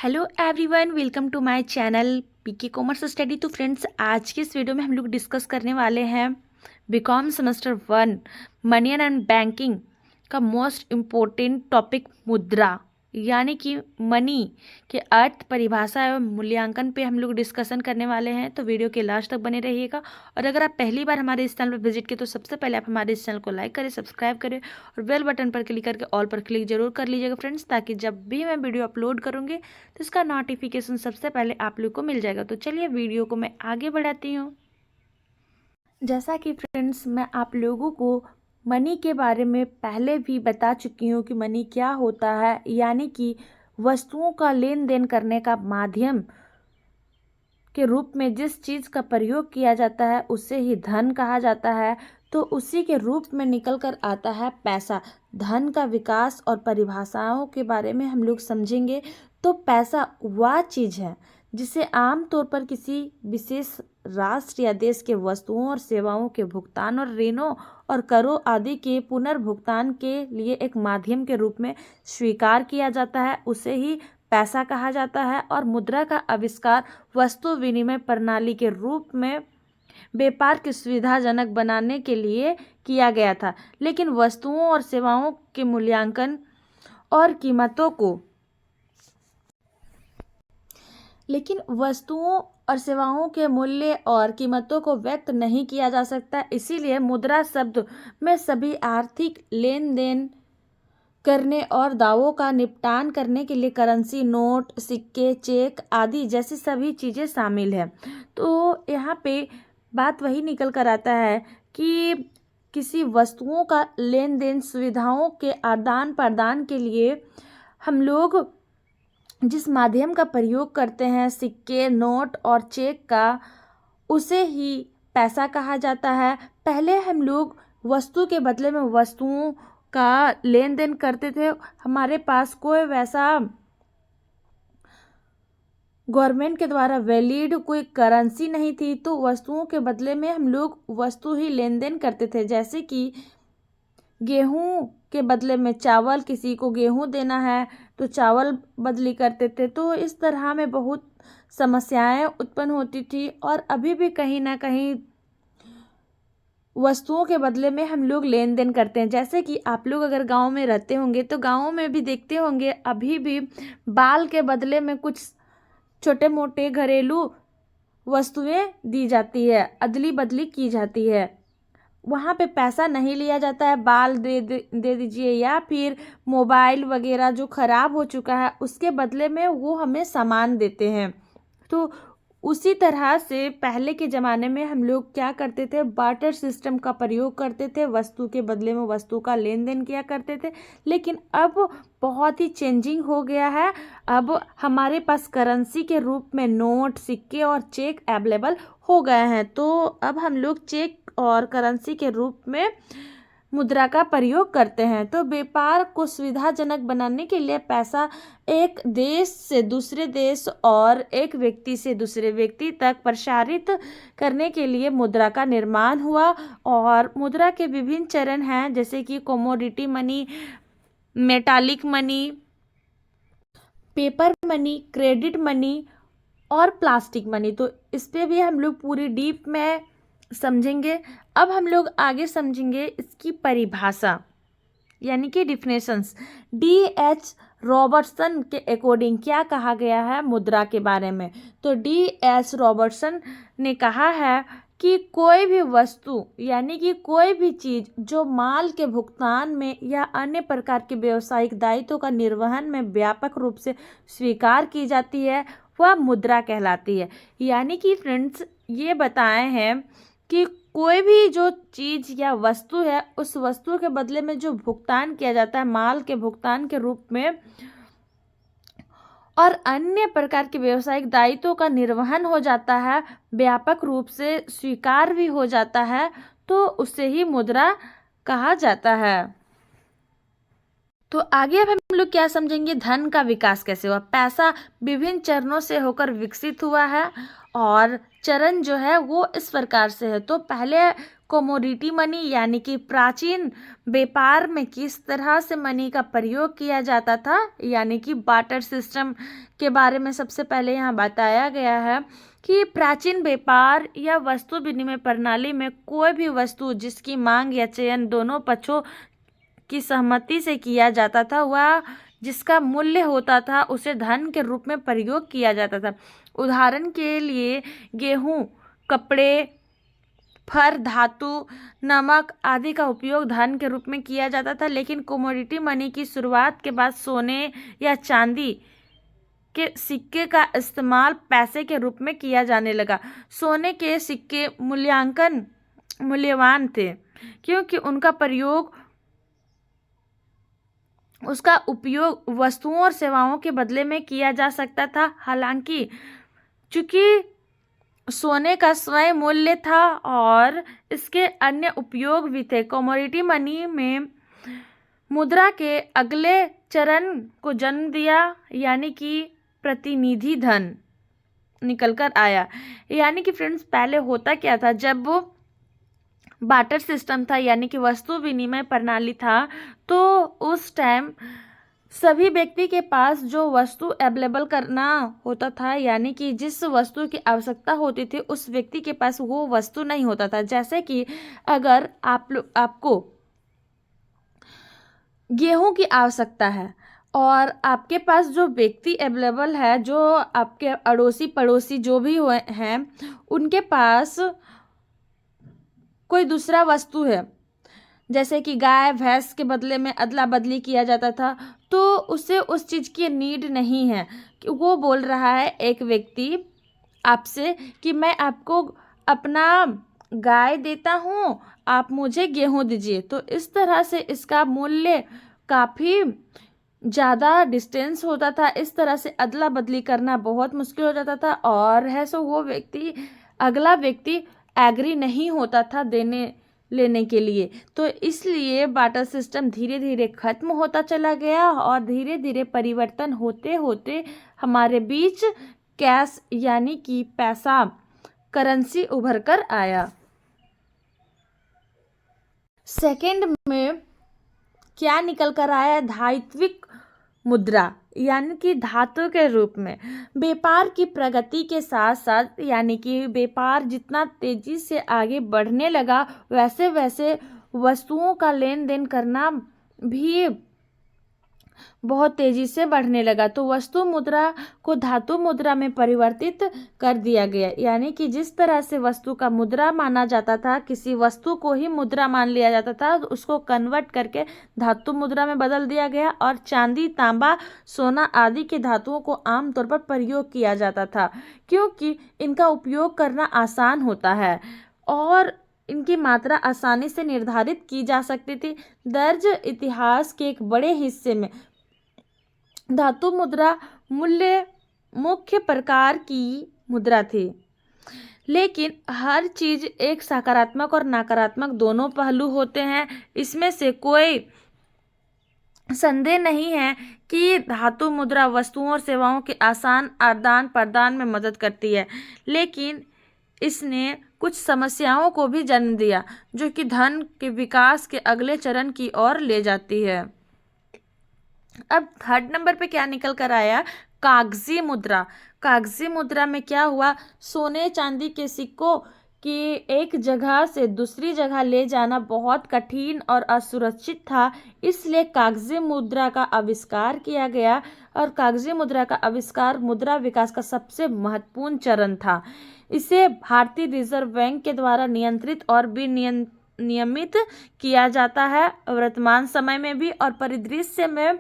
Hello everyone, welcome to my channel PK commerce study. तो friends, आज के इस वीडियो में हम लोग डिस्कस करने वाले हैं BCom semester 1 money and banking का मोस्ट इम्पोर्टेंट टॉपिक मुद्रा, यानी कि मनी के अर्थ, परिभाषा एवं मूल्यांकन पे हम लोग डिस्कशन करने वाले हैं। तो वीडियो के लास्ट तक बने रहिएगा। और अगर आप पहली बार हमारे इस चैनल पर विजिट किए तो सबसे पहले आप हमारे इस चैनल को लाइक करें, सब्सक्राइब करें और बेल बटन पर क्लिक करके ऑल पर क्लिक जरूर कर लीजिएगा फ्रेंड्स, ताकि जब भी मैं वीडियो अपलोड करूँगी तो इसका नोटिफिकेशन सबसे पहले आप लोग को मिल जाएगा। तो चलिए वीडियो को मैं आगे बढ़ाती हूँ। जैसा कि फ्रेंड्स, मैं आप लोगों को मनी के बारे में पहले भी बता चुकी हूँ कि मनी क्या होता है, यानी कि वस्तुओं का लेन देन करने का माध्यम के रूप में जिस चीज़ का प्रयोग किया जाता है उसे ही धन कहा जाता है। तो उसी के रूप में निकल कर आता है पैसा। धन का विकास और परिभाषाओं के बारे में हम लोग समझेंगे। तो पैसा वह चीज़ है जिसे आमतौर पर किसी विशेष राष्ट्र या देश के वस्तुओं और सेवाओं के भुगतान और ऋणों और करों आदि के पुनर्भुगतान के लिए एक माध्यम के रूप में स्वीकार किया जाता है, उसे ही पैसा कहा जाता है। और मुद्रा का आविष्कार वस्तु विनिमय प्रणाली के रूप में व्यापार की सुविधाजनक बनाने के लिए किया गया था, लेकिन वस्तुओं और सेवाओं के मूल्यांकन और कीमतों को मूल्य और कीमतों को व्यक्त नहीं किया जा सकता। इसीलिए मुद्रा शब्द में सभी आर्थिक लेन देन करने और दावों का निपटान करने के लिए करेंसी, नोट, सिक्के, चेक आदि जैसी सभी चीज़ें शामिल हैं। तो यहाँ पे बात वही निकल कर आता है कि किसी वस्तुओं का लेन देन, सुविधाओं के आदान प्रदान के लिए हम लोग जिस माध्यम का प्रयोग करते हैं, सिक्के, नोट और चेक का, उसे ही पैसा कहा जाता है। पहले हम लोग वस्तु के बदले में वस्तुओं का लेन देन करते थे। हमारे पास कोई वैसा गवर्नमेंट के द्वारा वैलिड कोई करेंसी नहीं थी, तो वस्तुओं के बदले में हम लोग वस्तु ही लेन देन करते थे। जैसे कि गेहूं के बदले में चावल, किसी को गेहूं देना है तो चावल बदली करते थे। तो इस तरह में बहुत समस्याएं उत्पन्न होती थी। और अभी भी कहीं ना कहीं वस्तुओं के बदले में हम लोग लेन देन करते हैं। जैसे कि आप लोग अगर गांव में रहते होंगे तो गांव में भी देखते होंगे, अभी भी बाल के बदले में कुछ छोटे मोटे घरेलू वस्तुएं दी जाती है, अदली बदली की जाती है। वहाँ पे पैसा नहीं लिया जाता है, बाल दे दीजिए या फिर मोबाइल वगैरह जो ख़राब हो चुका है उसके बदले में वो हमें सामान देते हैं। तो उसी तरह से पहले के ज़माने में हम लोग क्या करते थे, बार्टर सिस्टम का प्रयोग करते थे, वस्तु के बदले में वस्तु का लेन देन किया करते थे। लेकिन अब बहुत ही चेंजिंग हो गया है। अब हमारे पास करेंसी के रूप में नोट, सिक्के और चेक अवेलेबल हो गए हैं। तो अब हम लोग चेक और करेंसी के रूप में मुद्रा का प्रयोग करते हैं। तो व्यापार को सुविधाजनक बनाने के लिए पैसा एक देश से दूसरे देश और एक व्यक्ति से दूसरे व्यक्ति तक प्रसारित करने के लिए मुद्रा का निर्माण हुआ। और मुद्रा के विभिन्न चरण हैं, जैसे कि commodity money, metallic money, paper money, credit money और प्लास्टिक मनी। तो इस पे भी हम लोग पूरी डीप में समझेंगे। अब हम लोग आगे समझेंगे इसकी परिभाषा, यानी कि डिफिनेशंस। D.H. रॉबर्टसन के अकॉर्डिंग क्या कहा गया है मुद्रा के बारे में। तो D.H. रॉबर्टसन ने कहा है कि कोई भी वस्तु, यानी कि कोई भी चीज़ जो माल के भुगतान में या अन्य प्रकार के व्यावसायिक दायित्वों का निर्वहन में व्यापक रूप से स्वीकार की जाती है, वह मुद्रा कहलाती है। यानी कि फ्रेंड्स, ये बताए हैं कि कोई भी जो चीज़ या वस्तु है, उस वस्तु के बदले में जो भुगतान किया जाता है माल के भुगतान के रूप में और अन्य प्रकार के व्यावसायिक दायित्वों का निर्वहन हो जाता है, व्यापक रूप से स्वीकार भी हो जाता है, तो उसे ही मुद्रा कहा जाता है। तो आगे अब हम लोग क्या समझेंगे, धन का विकास कैसे हुआ। पैसा विभिन्न चरणों से होकर विकसित हुआ है और चरण जो है वो इस प्रकार से है। तो पहले कोमोडिटी मनी यानी कि प्राचीन व्यापार में किस तरह से मनी का प्रयोग किया जाता था, यानी कि बार्टर सिस्टम के बारे में सबसे पहले यहाँ बताया गया है कि प्राचीन व्यापार या वस्तु विनिमय प्रणाली में कोई भी वस्तु जिसकी मांग या चयन दोनों पक्षों की सहमति से किया जाता था, वह जिसका मूल्य होता था उसे धन के रूप में प्रयोग किया जाता था। उदाहरण के लिए गेहूं, कपड़े, फर, धातु, नमक आदि का उपयोग धन के रूप में किया जाता था। लेकिन कमोडिटी मनी की शुरुआत के बाद सोने या चांदी के सिक्के का इस्तेमाल पैसे के रूप में किया जाने लगा। सोने के सिक्के मूल्यवान थे क्योंकि उसका उपयोग वस्तुओं और सेवाओं के बदले में किया जा सकता था। हालांकि चूंकि सोने का स्वयं मूल्य था और इसके अन्य उपयोग भी थे, कमोडिटी मनी में मुद्रा के अगले चरण को जन्म दिया, यानी कि प्रतिनिधि धन निकल कर आया। यानी कि फ्रेंड्स, पहले होता क्या था, जब वो बार्टर सिस्टम था यानी कि वस्तु विनिमय प्रणाली था, तो उस टाइम सभी व्यक्ति के पास जो वस्तु अवेलेबल करना होता था, यानी कि जिस वस्तु की आवश्यकता होती थी उस व्यक्ति के पास वो वस्तु नहीं होता था। जैसे कि अगर आपको गेहूं की आवश्यकता है और आपके पास जो व्यक्ति अवेलेबल है, जो आपके अड़ोसी पड़ोसी जो भी हुए हैं, उनके पास कोई दूसरा वस्तु है, जैसे कि गाय भैंस के बदले में अदला बदली किया जाता था, तो उसे उस चीज़ की नीड नहीं है कि वो बोल रहा है एक व्यक्ति आपसे कि मैं आपको अपना गाय देता हूँ, आप मुझे गेहूँ दीजिए। तो इस तरह से इसका मूल्य काफ़ी ज़्यादा डिस्टेंस होता था। इस तरह से अदला बदली करना बहुत मुश्किल हो जाता था और है सो वो व्यक्ति अगला व्यक्ति एग्री नहीं होता था देने लेने के लिए। तो इसलिए बार्टर सिस्टम धीरे धीरे खत्म होता चला गया और धीरे धीरे परिवर्तन होते होते हमारे बीच कैश यानी कि पैसा, करेंसी उभर कर आया। सेकंड में क्या निकल कर आया? धात्विक मुद्रा यानी कि धातु के रूप में। व्यापार की प्रगति के साथ साथ यानी कि व्यापार जितना तेजी से आगे बढ़ने लगा, वैसे वैसे वस्तुओं का लेन देन करना भी बहुत तेजी से बढ़ने लगा। तो वस्तु मुद्रा को धातु मुद्रा में परिवर्तित कर दिया गया, यानी कि जिस तरह से वस्तु का मुद्रा माना जाता था, किसी वस्तु को ही मुद्रा मान लिया जाता था, तो उसको कन्वर्ट करके धातु मुद्रा में बदल दिया गया और चांदी, तांबा, सोना आदि के धातुओं को आमतौर पर प्रयोग किया जाता था क्योंकि इनका उपयोग करना आसान होता है और इनकी मात्रा आसानी से निर्धारित की जा सकती थी। दर्ज इतिहास के एक बड़े हिस्से में धातु मुद्रा मुख्य प्रकार की मुद्रा थी, लेकिन हर चीज एक सकारात्मक और नकारात्मक दोनों पहलू होते हैं। इसमें से कोई संदेह नहीं है कि धातु मुद्रा वस्तुओं और सेवाओं के आसान आदान प्रदान में मदद करती है, लेकिन इसने कुछ समस्याओं को भी जन्म दिया जो कि धन के विकास के अगले चरण की ओर ले जाती है। अब थर्ड नंबर पे क्या निकल कर आया? कागजी मुद्रा। कागजी मुद्रा में क्या हुआ? सोने चांदी के सिक्कों की एक जगह से दूसरी जगह ले जाना बहुत कठिन और असुरक्षित था, इसलिए कागजी मुद्रा का आविष्कार किया गया और कागजी मुद्रा का आविष्कार मुद्रा विकास का सबसे महत्वपूर्ण चरण था। इसे भारतीय रिजर्व बैंक के द्वारा नियंत्रित और नियमित किया जाता है वर्तमान समय में भी, और परिदृश्य में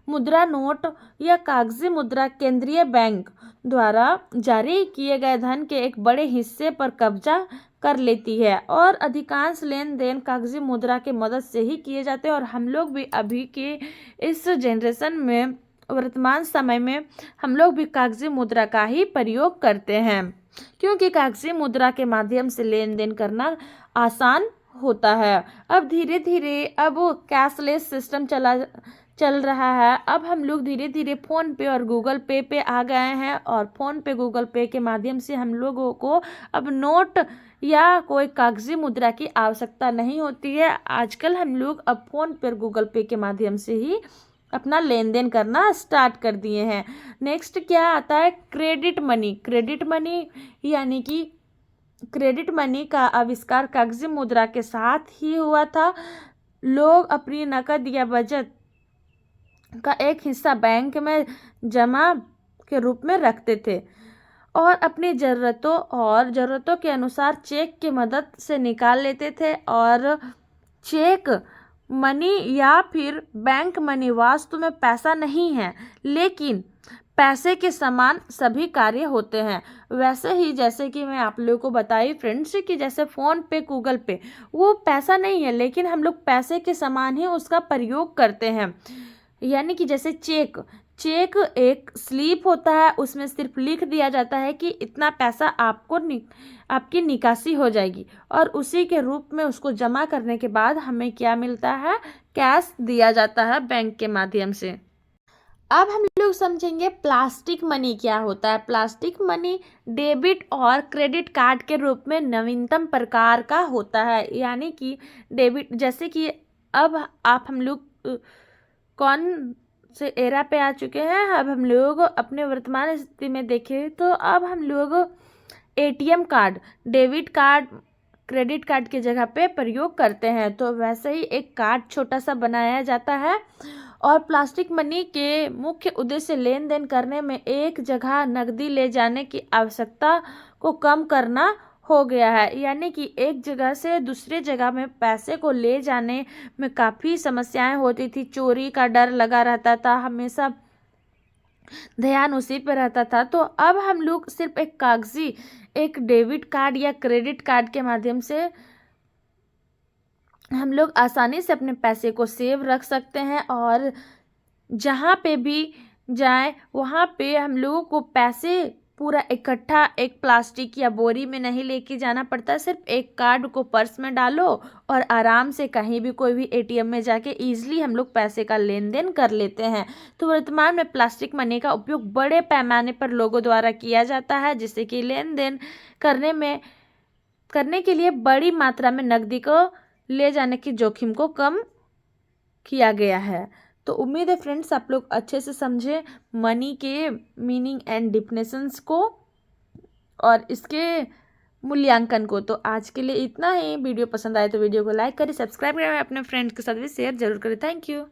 मुद्रा नोट या कागजी मुद्रा केंद्रीय बैंक द्वारा जारी किए गए धन के एक बड़े हिस्से पर कब्जा कर लेती है और अधिकांश लेन देन कागजी मुद्रा के मदद से ही किए जाते हैं। और हम लोग भी अभी के इस जनरेशन में वर्तमान समय में हम लोग भी कागजी मुद्रा का ही प्रयोग करते हैं क्योंकि कागजी मुद्रा के माध्यम से लेन देन करना आसान होता है। अब धीरे धीरे अब कैशलेस सिस्टम चल रहा है। अब हम लोग धीरे धीरे फ़ोन पे और गूगल पे पे आ गए हैं और फ़ोन पे गूगल पे के माध्यम से हम लोगों को अब नोट या कोई कागजी मुद्रा की आवश्यकता नहीं होती है। आजकल हम लोग अब फ़ोन पे और गूगल पे के माध्यम से ही अपना लेन देन करना स्टार्ट कर दिए हैं। नेक्स्ट क्या आता है, क्रेडिट मनी। क्रेडिट मनी यानी कि क्रेडिट मनी का आविष्कार कागजी मुद्रा के साथ ही हुआ था। लोग अपनी नकद या बचत का एक हिस्सा बैंक में जमा के रूप में रखते थे और अपनी ज़रूरतों के अनुसार चेक की मदद से निकाल लेते थे। और चेक मनी या फिर बैंक मनी वास्तव में पैसा नहीं है, लेकिन पैसे के समान सभी कार्य होते हैं। वैसे ही जैसे कि मैं आप लोगों को बताई फ्रेंड्स कि जैसे फ़ोन पे गूगल पे वो पैसा नहीं है, लेकिन हम लोग पैसे के समान ही उसका प्रयोग करते हैं। यानी कि जैसे चेक एक स्लिप होता है, उसमें सिर्फ लिख दिया जाता है कि इतना पैसा आपकी निकासी हो जाएगी और उसी के रूप में उसको जमा करने के बाद हमें क्या मिलता है, कैश दिया जाता है बैंक के माध्यम से। अब हम लोग समझेंगे प्लास्टिक मनी क्या होता है। प्लास्टिक मनी डेबिट और क्रेडिट कार्ड के रूप में नवीनतम प्रकार का होता है। यानी कि डेबिट, जैसे कि अब हम लोग कौन से एरा पे आ चुके हैं, अब हम लोग अपने वर्तमान स्थिति में देखें तो अब हम लोग ATM card, debit card, credit card की जगह पे प्रयोग करते हैं। तो वैसे ही एक कार्ड छोटा सा बनाया जाता है और प्लास्टिक मनी के मुख्य उद्देश्य लेन देन करने में एक जगह नकदी ले जाने की आवश्यकता को कम करना हो गया है। यानी कि एक जगह से दूसरे जगह में पैसे को ले जाने में काफ़ी समस्याएं होती थी, चोरी का डर लगा रहता था, हमेशा ध्यान उसी पर रहता था। तो अब हम लोग सिर्फ एक डेबिट कार्ड या क्रेडिट कार्ड के माध्यम से हम लोग आसानी से अपने पैसे को सेव रख सकते हैं और जहाँ पे भी जाएं वहाँ पे हम लोगों को पैसे पूरा इकट्ठा एक प्लास्टिक या बोरी में नहीं लेके जाना पड़ता। सिर्फ एक कार्ड को पर्स में डालो और आराम से कहीं भी कोई भी एटीएम में जाके ईजिली हम लोग पैसे का लेन देन कर लेते हैं। तो वर्तमान में प्लास्टिक मनी का उपयोग बड़े पैमाने पर लोगों द्वारा किया जाता है, जिससे कि लेन देन करने के लिए बड़ी मात्रा में नकदी को ले जाने की जोखिम को कम किया गया है। तो उम्मीद है फ्रेंड्स आप लोग अच्छे से समझे मनी के मीनिंग एंड डिफिनेशंस को और इसके मूल्यांकन को। तो आज के लिए इतना ही। वीडियो पसंद आए तो वीडियो को लाइक करें, सब्सक्राइब करें, अपने फ्रेंड्स के साथ भी शेयर जरूर करें। Thank you.